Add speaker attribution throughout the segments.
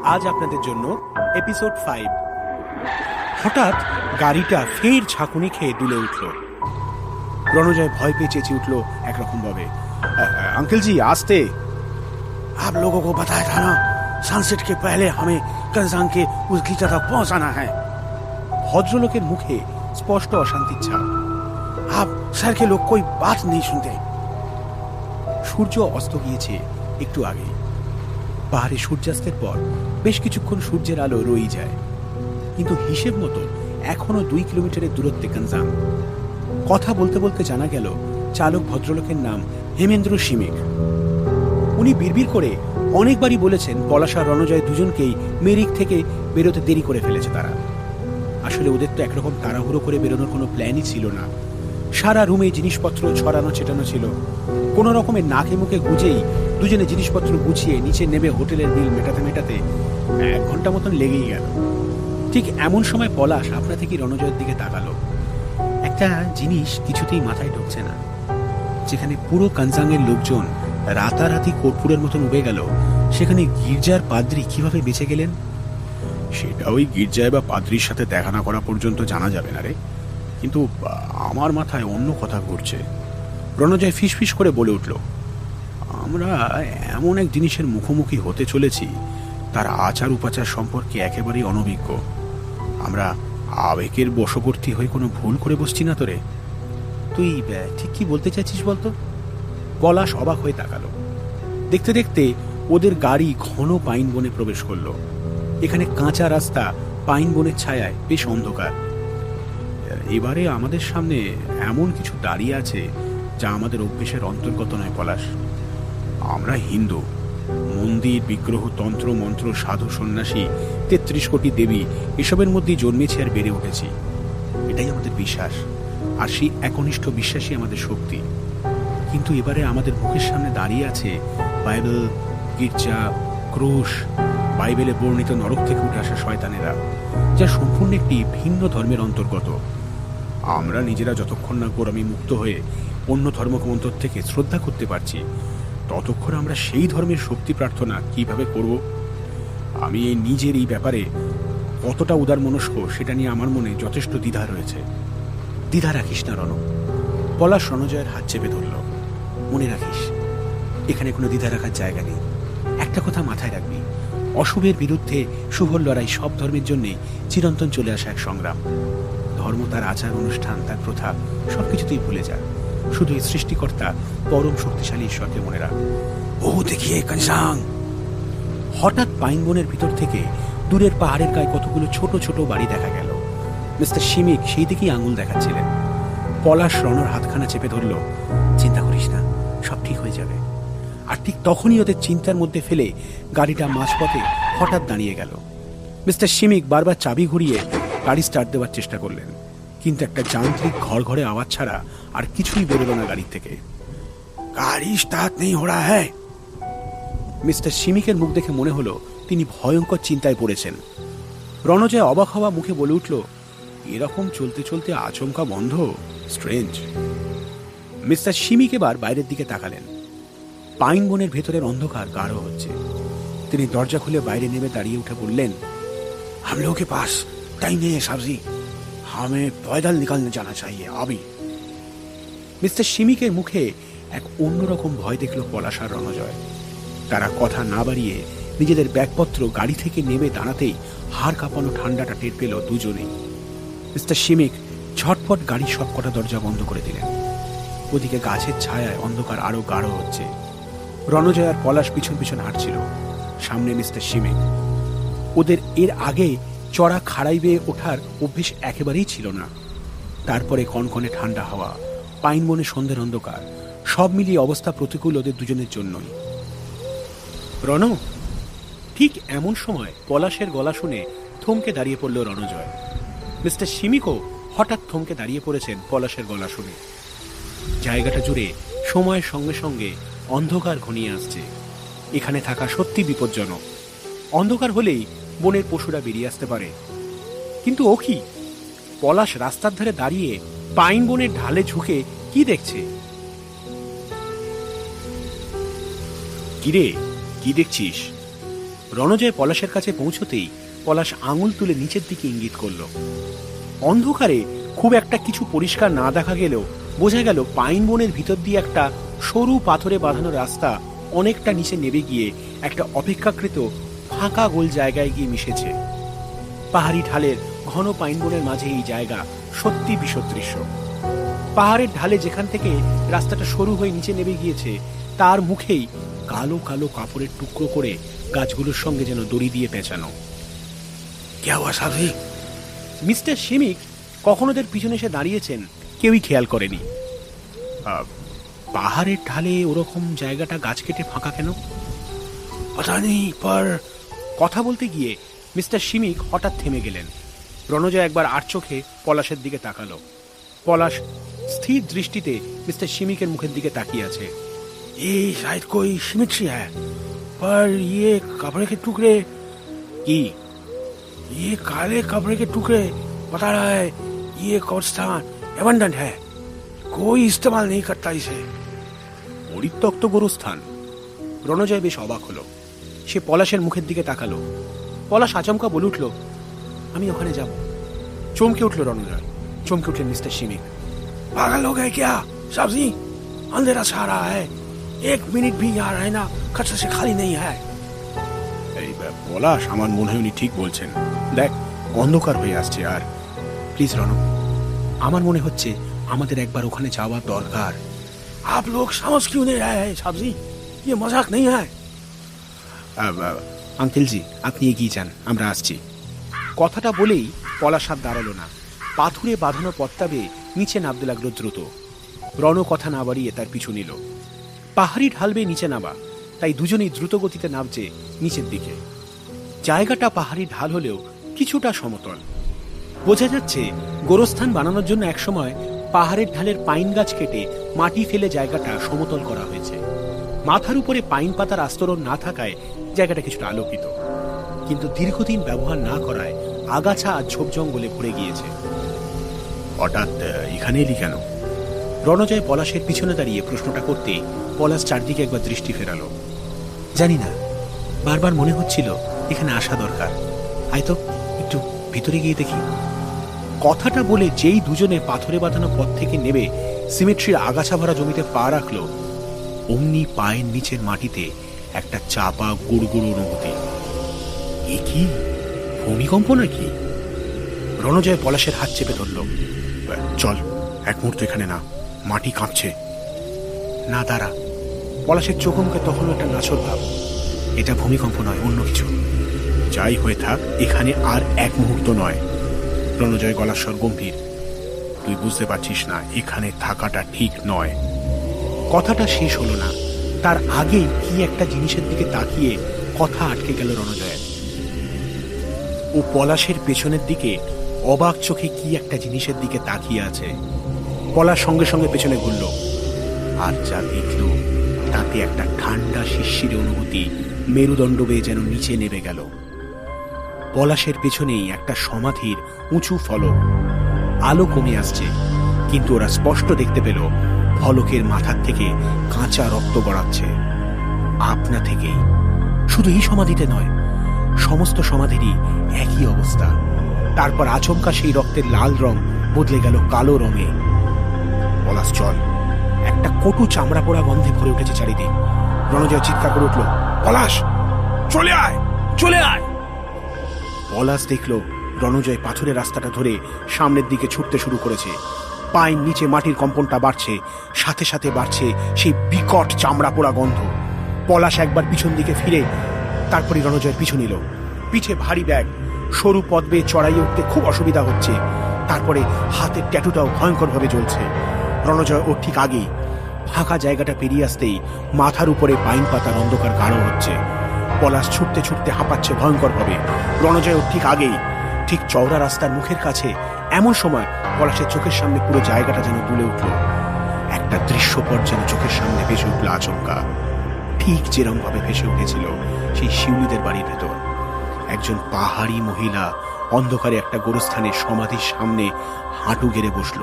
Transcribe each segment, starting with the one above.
Speaker 1: আজ আপনাদের জন্য এপিসোড 5। হঠাৎ গাড়িটা ফের ঝাঁকুনি খেয়ে দুলে উঠল। রণজয় ভয় পেয়ে চেঁচিয়ে উঠল একরকম ভাবে, अंकल जी आस्ते। आप लोगों को बताया था ना, सनसेट के पहले हमें कंजांग के उस गीता तक पहुंचाना है। ভদ্রলোকের মুখে স্পষ্ট অশান্তির ছাপ। आप शहर के लोग कोई बात नहीं सुनते। সূর্য অস্ত গিয়েছে একটু আগে। পাহাড়ে সূর্যাস্তের পর বেশ কিছুক্ষণ সূর্যের আলো রয়ে যায়, কিন্তু হিসেব মতো এখনো 2 কিলোমিটারের দূরত্বে কনজাং। কথা বলতে বলতে জানা গেল চালক ভদ্রলোকের নাম হেমেন্দ্র সিমিক। উনি বিড়বিড় করে অনেকবারই বলেছেন পলাশ আর রণজয় দুজনকেই মেরিক থেকে বেরোতে দেরি করে ফেলেছে তারা। আসলে ওদের তো একরকম তাড়াহুড়ো করে বেরোনোর কোনো প্ল্যানই ছিল না। সারা রুমে জিনিসপত্র ছড়ানো ছেটানো ছিল। কোনো রকমের নাকে মুখে গুজেই দুজনে জিনিসপত্র গুছিয়ে নিচে নেমে হোটেলের বিল মেটাতে মেটাতে 1 ঘন্টা মতন লেগেই গেল। ঠিক এমন সময় পলাশ আপনা থেকে রণজয়ের দিকে তাকালো। একটা জিনিস কিছুতেই মাথায় ঢুকছে না, যেখানে পুরো কনজাংয়ের লোকজন রাতারাতি কর্পূরের মতন উবে গেল, সেখানে গির্জার পাদ্রী কিভাবে বেঁচে গেলেন? সেটা ওই গির্জায় বা পাদ্রীর সাথে দেখা না করা পর্যন্ত জানা যাবে না রে, কিন্তু আমার মাথায় অন্য কথা ঘুরছে। রণজয় ফিসফিস করে বলে উঠল, আমরা এমন এক জিনিসের মুখোমুখি হতে চলেছি, তার আচার উপাচার সম্পর্কে একেবারেই অনভিজ্ঞ। আমরা আবেগের বশবর্তী হয়ে কোনো ভুল করে বসছি না তোরে? তুই ঠিক কি বলতে চাইছিস বলতো? পলাশ অবাক হয়ে তাকালো। দেখতে দেখতে ওদের গাড়ি ঘন পাইন বনে প্রবেশ করলো। এখানে কাঁচা রাস্তা, পাইন বনের ছায়ায় বেশ অন্ধকার। এবারে আমাদের সামনে এমন কিছু দাঁড়িয়ে আছে যা আমাদের অভ্যেসের অন্তর্গত নয় পলাশ। আমরা হিন্দু, মন্দির, বিগ্রহ, তন্ত্র মন্ত্র, সাধু সন্ন্যাসী, 33 কোটি দেবী, এসবের মধ্যেই জন্মেছি আর বেড়ে উঠেছি। এটাই আমাদের বিশ্বাস, আর সেই একনিষ্ঠ বিশ্বাসই আমাদের শক্তি। কিন্তু এবারে আমাদের মুখের সামনে দাঁড়িয়ে আছে বাইবেল, গির্জা, ক্রুশ, বাইবেলে বর্ণিত নরক থেকে উঠে আসা শয়তানেরা, যা সম্পূর্ণ একটি ভিন্ন ধর্মের অন্তর্গত। আমরা নিজেরা যতক্ষণ না গোড়ামি মুক্ত হয়ে অন্য ধর্মগ্রন্থ থেকে শ্রদ্ধা করতে পারছি, ততক্ষণ আমরা সেই ধর্মের শক্তি প্রার্থনা কিভাবে করব? আমি এই নিজের এই ব্যাপারে কতটা উদার মনস্ক সেটা নিয়ে আমার মনে যথেষ্ট দ্বিধা রয়েছে। দ্বিধা রাখিস না রণ। পলাশ রণজয়ের হাত চেপে ধরল। মনে রাখিস, এখানে কোনো দ্বিধা রাখার জায়গা নেই। একটা কথা মাথায় রাখবি, অশুভের বিরুদ্ধে শুভর লড়াই সব ধর্মের জন্যই চিরন্তন চলে আসা এক সংগ্রাম। ধর্ম, তার আচার অনুষ্ঠান, তার প্রথা সবকিছুতেই ভুলে যা। শুধু এই সৃষ্টিকর্তা পরম শক্তিশালী ঈশ্বরকে মনে রাখ। ও দেখিয়ে কনজাং। হঠাৎ পাইন বনের ভিতর থেকে দূরের পাহাড়ের গায়ে কতগুলো ছোট ছোট বাড়ি দেখা গেল। মিস্টার সিমিক সেই দিকেই আঙুল দেখাচ্ছিলেন। পলাশ রণর হাতখানা চেপে ধরল। চিন্তা করিস না, সব ঠিক হয়ে যাবে। আর ঠিক তখনই ওদের চিন্তার মধ্যে ফেলে গাড়িটা মাঝপথে হঠাৎ দাঁড়িয়ে গেল। মিস্টার সিমিক বারবার চাবি ঘুরিয়ে গাড়ি স্টার্ট দেওয়ার চেষ্টা করলেন, কিন্তু একটা যান্ত্রিক ঘড়ঘড়ে আওয়াজ ছাড়া আর কিছুই বেরোলো না গাড়ি থেকে। গাড়ি স্টার্ট নেই হো রাহা হ্যায়। মিস্টার সিমিকের মুখ দেখে মনে হলো তিনি ভয়ঙ্কর চিন্তায় পড়েছেন। রণজয় অবাক হওয়া মুখে বলে উঠল, এরকম চলতে চলতে আচমকা বন্ধ, স্ট্রেঞ্জ। মিস্টার সিমিক এবার বাইরের দিকে তাকালেন। পাইন বনের ভেতরের অন্ধকার গাঢ় হচ্ছে। তিনি দরজা খুলে বাইরে নেমে দাঁড়িয়ে উঠে বললেন, हम लोगों के पास टाइम नहीं है साहब जी, हमें पैदल निकलने जाना चाहिए अभी। মিস্টার সিমিকের মুখে এক অন্যরকম ভয় দেখল পলাশ আর রণজয়। তারা কথা না বাড়িয়ে নিজেদের ব্যাগপত্র গাড়ি থেকে নেমে দাঁড়াতেই হাড় কাঁপানো ঠান্ডাটা টের পেল দুজনেই। মিস্টার সিমিক ঝটপট গাড়ির সবকটা দরজা বন্ধ করে দিলেন। ওদিকে গাছের ছায়ায় অন্ধকার আরো গাঢ় হচ্ছে। রণজয় আর পলাশ পিছন পিছন হাঁটছিল, সামনে মিস্টার সিমিক। ওদের এর আগে চড়া খাড়াই বেয়ে ওঠার অভ্যেস একেবারেই ছিল না। তারপরে কনকনে ঠান্ডা হাওয়া, পাইন বনে সন্ধ্যের অন্ধকার, সব মিলিয়ে অবস্থা প্রতিকূল ওদের দুজনের জন্যই। রণ। ঠিক এমন সময় পলাশের গলা শুনে থমকে দাঁড়িয়ে পড়ল রণজয়। মিস্টার সিমিকও হঠাৎ থমকে দাঁড়িয়ে পড়েছেন পলাশের গলা শুনে। জায়গাটা জুড়ে সময়ের সঙ্গে সঙ্গে অন্ধকার ঘনিয়ে আসছে। এখানে থাকা সত্যি বিপজ্জনক। অন্ধকার হলেই বনের পশুরা বেরিয়ে আসতে পারে। কিন্তু ও কি? পলাশ রাস্তার ধারে দাঁড়িয়ে পাইন বনের ঢালে ঝুঁকে কি দেখছে? কিরে, কি দেখছিস? রণজয় পলাশের কাছে পৌঁছতেই পলাশ আঙুল তুলে নিচের দিকে ইঙ্গিত করল। অন্ধকারে খুব একটা কিছু পরিষ্কার না দেখা গেলেও বোঝা গেল পাইন বনের ভিতর দিয়ে একটা সরু পাথরে বাঁধানো রাস্তা অনেকটা নিচে নেমে গিয়ে একটা অপেক্ষাকৃত ফাঁকা গোল জায়গায় গিয়ে মিশেছে। পাহাড়ি ঢালের ঘন পাইন বনের মাঝে এই জায়গা সত্যি বিশদ দৃশ্য। পাহাড়ের ঢালে যেখান থেকে রাস্তাটা সরু হয়ে নিচে নেমে গিয়েছে তার মুখেই কালো কালো কাপড়ের টুকরো করে গাছগুলোর সঙ্গে যেন দড়ি দিয়ে পেঁচানো। মিস্টার শিমিক কখন ওদের পিছনে এসে দাঁড়িয়েছেন কেউই খেয়াল করেনি। পাহাড়ের ঢালে ওরকম জায়গাটা গাছ কেটে ফাঁকা কেন? কথা বলতে গিয়ে মিস্টার শিমিক হঠাৎ থেমে গেলেন। রণজয় একবার আর চোখে পলাশের দিকে তাকালো। পলাশ স্থির দৃষ্টিতে মিস্টার শিমিকের মুখের দিকে তাকিয়ে আছে। এই শায়দ কোই সিমেট্রি হ্যায়, पर ये कपड़े के टुकड़े की ये काले कपड़े के टुकड़े बता रहा है ये कब्रिस्तान एबंडन है, कोई इस्तेमाल नहीं करता इसे। পরিত্যক্ত গোরস্থান। রণজয় বেশ অবাক হলো। সে পলাশের মুখের দিকে তাকালো। পলাশ আচমকা বলে উঠল, আমি ওখানে যাব। চমকে উঠল রণজয়, চমকে উঠলেন মিস্টার শিমিক। পাগল हो गए क्या सब्जी, अंधेरा छा रहा है, एक मिनट भी यहाँ रहना खतरे से खाली नहीं है। এই পলাশ, আমার মনে হয় উনি ঠিক বলছেন। দেখ অন্ধকার হয়ে আসছে। আর প্লিজ রণ, আমার মনে হচ্ছে আমাদের একবার ওখানে যাওয়া দরকার। आप लोग समझ क्यों नहीं रहे हैं साहब जी, ये मजाक नहीं है। আঙ্কেল জি, আপনি এগিয়ে যান, আমরা আসছি। কথাটা বলেই পলাশ হাত দাঁড়ালো না। পাথুরে বাঁধানো পথটা বেয়ে নিচে নামতে লাগলো দ্রুত। রণ কথা না বাড়িয়ে তার পিছু নিল। পাহাড়ি ঢাল বেয়ে নিচে নামা, তাই দুজনেই দ্রুত গতিতে নামছে নিচের দিকে। জায়গাটা পাহাড়ি ঢাল হলেও কিছুটা সমতল। বোঝা যাচ্ছে গোরস্থান বানানোর জন্য একসময় পাহাড়ের ঢালের পাইন গাছ কেটে মাটি ফেলে জায়গাটা সমতল করা হয়েছে। মাথার উপরে পাইন পাতার আস্তরণ না থাকায় জায়গাটা কিছুটা আলোকিত, কিন্তু দীর্ঘদিন ব্যবহার না করায় আগাছা আর ঝোপ জঙ্গলে ভরে গিয়েছে। হঠাৎ এখানে এলি কেন? রণজয় পলাশের পিছনে দাঁড়িয়ে প্রশ্নটা করতে পলাশ চারদিকে একবার দৃষ্টি ফেরালো। জানি না, বারবার মনে হচ্ছিল এখানে আসা দরকার। আয় তো একটু ভিতরে গিয়ে দেখি। কথাটা বলে যেই দুজনে পাথরে বাঁধানো পথ থেকে নেমে সিমেট্রির আগাছা ভরা জমিতে পা রাখলো, অমনি পায়ের নিচের মাটিতে একটা চাপা গুড়গুড় অনুভূতি। এ কি ভূমিকম্প নাকি? রণজয় পলাশের হাত চেপে ধরল। চল, এক মুহূর্ত এখানে না, মাটি কাঁপছে। না দাঁড়া। পলাশের চোখ মুখে তখনও একটা নাছর ভাব। এটা ভূমিকম্প নয়, অন্য কিছু। যাই হয়ে থাক, এখানে আর এক মুহূর্ত নয়। রণজয় গলার স্বর গম্ভীর। তুই বুঝতে পারছিস না, এখানে থাকাটা ঠিক নয়। কথাটা শেষ হলো না, তার আগেই কি একটা জিনিসের দিকে তাকিয়ে কথা আটকে গেল রণজয়ের। ও পলাশের পেছনের দিকে অবাক চোখে কি একটা জিনিসের দিকে তাকিয়ে আছে। পলাশ সঙ্গে সঙ্গে পেছনে ঘুরল, আর যা দেখল তাতে একটা ঠান্ডা শিরশিরে অনুভূতি মেরুদণ্ড বেয়ে যেন নিচে নেমে গেল। পলাশের পেছনেই একটা সমাধির উঁচু ফলক। আলো কমে আসছে, কিন্তু ওরা স্পষ্ট দেখতে পেল ফলকের মাথার থেকে কাঁচা রক্ত গড়াচ্ছে। আপনা থেকেই। শুধু এই সমাধিতে নয়, সমস্ত সমাধিরই একই অবস্থা। তারপর আচমকা সেই রক্তের লাল রং বদলে গেল কালো রঙে। পলাশ চল। একটা কটু চামড়া পোড়া গন্ধে ভরে উঠেছে চারিদিক। রণজয় চিৎকার করে উঠল, পলাশ চলে আয়, চলে আয়। পলাশ দেখল রণজয় পাথরের রাস্তাটা ধরে সামনের দিকে ছুটতে শুরু করেছে। পায়ের নিচে মাটির কম্পনটা বাড়ছে, সাথে সাথে বাড়ছে সেই বিকট চামড়া পোড়া গন্ধ। পলাশ একবার পিছন দিকে ফিরে তারপরে রণজয়ের পিছু নিল। পিঠে ভারী ব্যাগ, সরু পথ বেয়ে চড়াইয়ে উঠতে খুব অসুবিধা হচ্ছে। তারপরে হাতের ট্যাটুটাও ভয়ঙ্করভাবে জ্বলছে। রণজয় ওর ঠিক আগেই। ফাঁকা জায়গাটা পেরিয়ে আসতেই মাথার উপরে পাইন পাতার অন্ধকার গাঢ় হচ্ছে। পলাশ ছুটতে ছুটতে হাঁপাচ্ছে ভয়ঙ্করভাবে। রণজয় ওর ঠিক আগেই, ঠিক চওড়া রাস্তার মুখের কাছে। এমন সময় পলাশের চোখের সামনে পুরো জায়গাটা যেন দুলে উঠল। একটা দৃশ্যপট যেন চোখের সামনে ভেসে উঠল আচমকা, ঠিক যেরকম ভাবে ভেসে উঠেছিল সেই শিউলিদের বাড়ির ভেতর। একজন পাহাড়ি মহিলা অন্ধকারে একটা গোরস্থানের সমাধির সামনে হাঁটু গেড়ে বসল।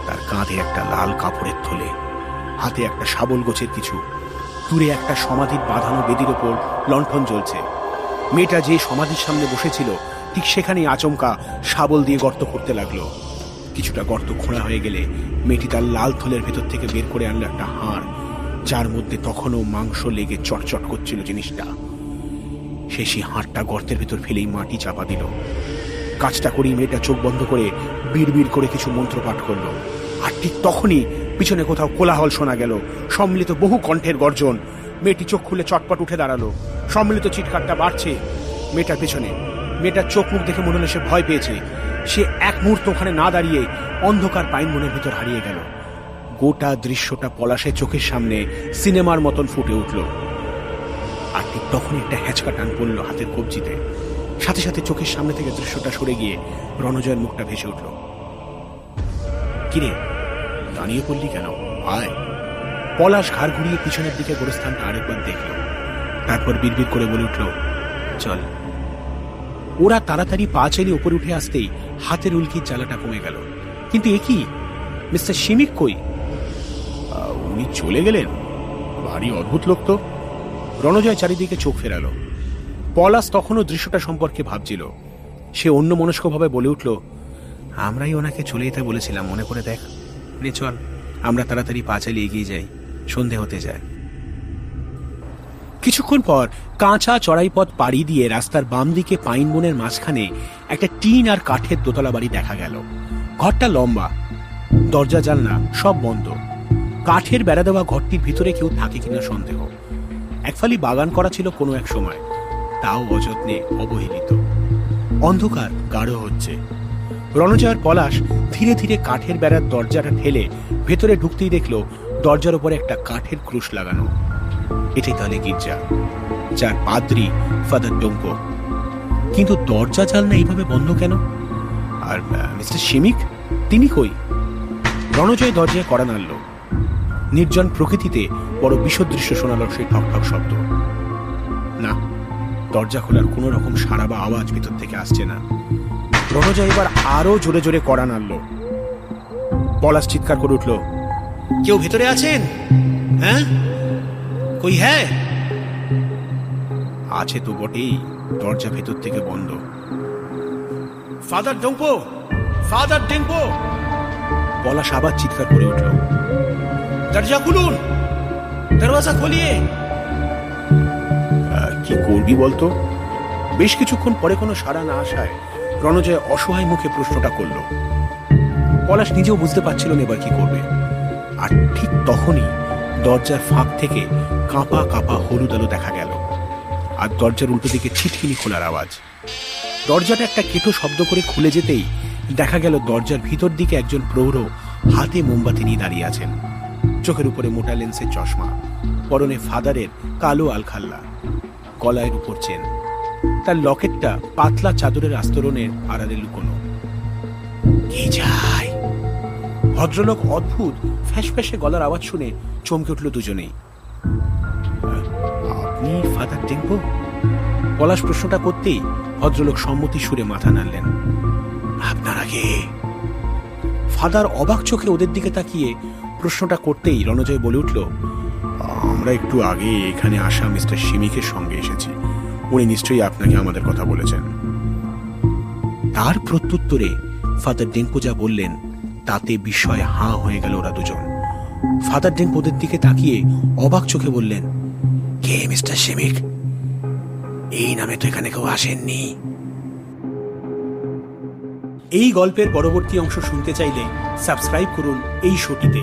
Speaker 1: তার কাঁধে একটা লাল কাপড়ের থলে, হাতে একটা শাবল গোছের কিছু। দূরে একটা সমাধির বাঁধানো বেদির ওপর লণ্ঠন জ্বলছে। মেয়েটা যে সমাধির সামনে বসেছিল ঠিক সেখানেই আচমকা শাবল দিয়ে গর্ত করতে লাগলো। কিছুটা গর্ত খোঁড়া হয়ে গেলে মেয়েটি তার লাল থলের ভেতর থেকে বের করে আনলো একটা হাড়, যার মধ্যে তখনও মাংস লেগে চটচট করছিল জিনিসটা। সেই হাড়টা গর্তের ভেতর ফেলেই মাটি চাপা দিল। কাজটা করেই মেয়েটা চোখ বন্ধ করে বিড়বিড় করে কিছু মন্ত্র পাঠ করলো। আর ঠিক তখনই পিছনে কোথাও কোলাহল শোনা গেল, সম্মিলিত বহু কণ্ঠের গর্জন। মেয়েটি চোখ খুলে চটপট উঠে দাঁড়ালো। সম্মিলিত চিৎকারটা বাড়ছে মেয়েটার পেছনে। মেয়েটার চোখ মুখ দেখে মনে হলো সে ভয় পেয়েছে। সে এক মুহূর্ত ওখানে না দাঁড়িয়ে অন্ধকার পাইন বনের ভিতর হারিয়ে গেল। গোটা দৃশ্যটা পলাশের চোখের সামনে সিনেমার মতন ফুটে উঠল। আর ঠিক তখন একটা হ্যাঁচকা টান পড়ল হাতের কবজিতে। সাথে সাথে চোখের সামনে থেকে দৃশ্যটা সরে গিয়ে রণজয়ের মুখটা ভেসে উঠল। কিরে, দাঁড়িয়ে পড়লি কেন? আয়। পলাশ ঘাড় ঘুরিয়ে পিছনের দিকে গোরস্থানটা আরেকবার দেখল, তারপর বিড়বিড় করে বলে উঠল, চল। ওরা তাড়াতাড়ি পা চালিয়ে উপরে উঠে আসতেই হাতের উল্কির জ্বালাটা কমে গেল। কিন্তু এ কি, মিস্টার শিমিক কই? উনি চলে গেলেন? ভারী অদ্ভুত লোক তো। রণজয় চারিদিকে চোখ ফেরালো। পলাশ তখনও দৃশ্যটা সম্পর্কে ভাবছিল। সে অন্য মনস্কভাবে বলে উঠল, আমরাই ওনাকে চলে যেতে বলেছিলাম, মনে করে দেখ। নে চল, আমরা তাড়াতাড়ি পা চালিয়ে এগিয়ে যাই, সন্ধে হতে যায়। কিছুক্ষণ পর কাঁচা চড়াই পথ পাড়ি দিয়ে রাস্তার বাম দিকে পাইন বনের মাঝখানে একটা টিন আর কাঠের দোতলা বাড়ি দেখা গেল। ঘরটা লম্বা, দরজা জানলা সব বন্ধ। কাঠের বেড়া দেওয়া ঘরটির ভিতরে কেউ থাকে কিনা সন্দেহ। একফালি বাগান করা ছিল কোনো এক সময়, তাও অযত্নে অবহেলিত। অন্ধকার গাঢ় হচ্ছে। রণজয় আর পলাশ ধীরে ধীরে কাঠের বেড়ার দরজাটা ঠেলে ভেতরে ঢুকতেই দেখল দরজার উপরে একটা কাঠের ক্রুশ লাগানো। এটাই তাহলে গির্জা, যার পাদ্রী ফাদার ডোঙ্কো। কিন্তু দরজা জানলা এইভাবে বন্ধ কেন? আর মিস্টার শিমিক, তিনি কই? রণজয় দরজায় কড়া নাড়ল। নির্জন প্রকৃতিতে বড় বিশদ দৃশ্য শোনাল সেই ঠক ঠক শব্দ। না, দরজা খোলার কোন রকম সাড়া বা আওয়াজ ভিতর থেকে আসছে না। রণজয় এবার আরো জোরে জোরে কড়া নাড়ল। পলাশ চিৎকার করে উঠল, কেউ ভেতরে আছেন? হ্যাঁ, কই? হ্যাঁ, আছে তো বটেই, দরজা ভেতর থেকে বন্ধ। Father ডোঙ্কো, father ডোঙ্কো! পলাশ আবার চিৎকার করে উঠল, দরজা খুলুন, দরওয়াজা খোলিয়ে। কি করবি বলতো? বেশ কিছুক্ষণ পরে কোনো সাড়া না আসায় রণজয় অসহায় মুখে প্রশ্নটা করল। পলাশ নিজেও বুঝতে পারছিল না এবার কি করবে। আর ঠিক তখনই দরজার ফাঁক থেকে কাঁপা কাঁপা হলুদ আলো দেখা গেল, আর দরজার উল্টো দিকে ছিটকিনি খোলার আওয়াজ। দরজাটা একটা কেটো শব্দ করে খুলে যেতেই দেখা গেল দরজার ভিতর দিকে একজন প্রৌঢ় হাতে মোমবাতি নিয়ে দাঁড়িয়ে আছেন। চোখের উপরে মোটা লেন্সের চশমা, পরনে ফাদারের কালো আলখাল্লা, গলায় উপর চেন। তার লকেটটা পাতলা চাদরের আস্তরণের আড়ালে লুকোনো। কি চাই? ভদ্রলোক অদ্ভুত ফ্যাসফ্যাসে গলার আওয়াজ শুনে চমকে উঠল দুজনেই। আপনি ফাদার ডোঙ্কো? পলাশ প্রশ্নটা করতেই ভদ্রলোক সম্মতি সুরে মাথা নাড়লেন। আপনারা কে? ফাদার অবাক চোখে ওদের দিকে তাকিয়ে প্রশ্নটা করতেই রণজয় বলে উঠল, আমরা একটু আগে এখানে আসা মিস্টার শিমিকের সঙ্গে এসেছি। উনি নিশ্চয়ই আপনাকে আমাদের কথা বলেছেন। তার প্রত্যুত্তরে ফাদার ডোঙ্কো যা বললেন তাতে বিস্ময়ে হাঁ হয়ে গেল ওরা দুজন। ফাদার ডোঙ্কো ওদের দিকে তাকিয়ে অবাক চোখে বললেন, কে মিস্টার শিমিক? এই নামে তো এখানে কেউ আসেননি। এই গল্পের পরবর্তী অংশ শুনতে চাইলে সাবস্ক্রাইব করুন এই শোটিতে।